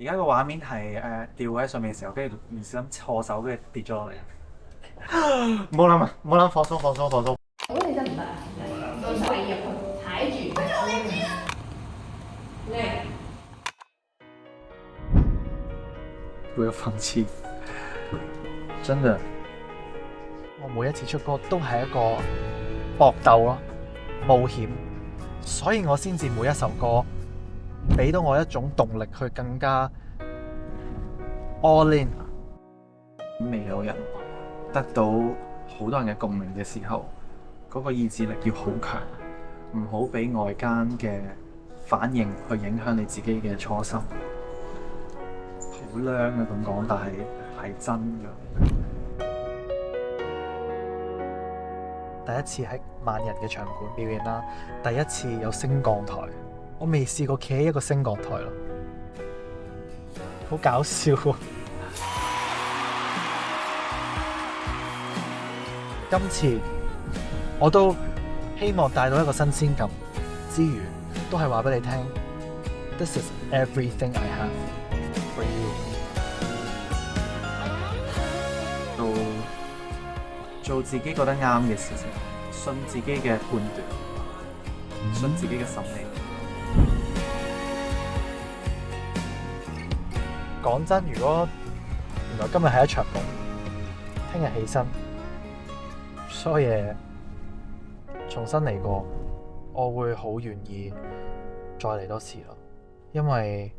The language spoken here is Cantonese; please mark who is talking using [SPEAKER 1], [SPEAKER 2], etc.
[SPEAKER 1] 而家個畫面係吊喺上面嘅時候，跟住唔小心錯手，跟住跌咗落嚟。唔好諗啊！唔好諗，放鬆放鬆放鬆。
[SPEAKER 2] 我覺得你真唔得啊！個手入去踩住，叻！
[SPEAKER 1] 會有諷刺，真的。
[SPEAKER 3] 我每一次出歌都係一個搏鬥咯，冒險，所以我先至每一首歌俾到我一種動力去更加 all in。
[SPEAKER 1] 未有人得到好多人嘅共鳴嘅時候，嗰個意志力要好強，唔好俾外間嘅反應去影響你自己嘅初心。好靚啊咁講，但係真㗎。
[SPEAKER 3] 第一次喺萬人嘅場館表演啦，第一次有升降台，我未試過企喺一個升降台咯，好搞笑喎！今次我都希望帶到一個新鮮感之餘，都係話俾你聽 ，This is everything I have for you。
[SPEAKER 1] 做自己覺得啱嘅事情，信自己嘅判斷，信自己嘅審美。
[SPEAKER 3] 講真，如果原來今日係一場夢，聽日起身，所有嘢重新嚟過，我會好願意再嚟多次咯，因為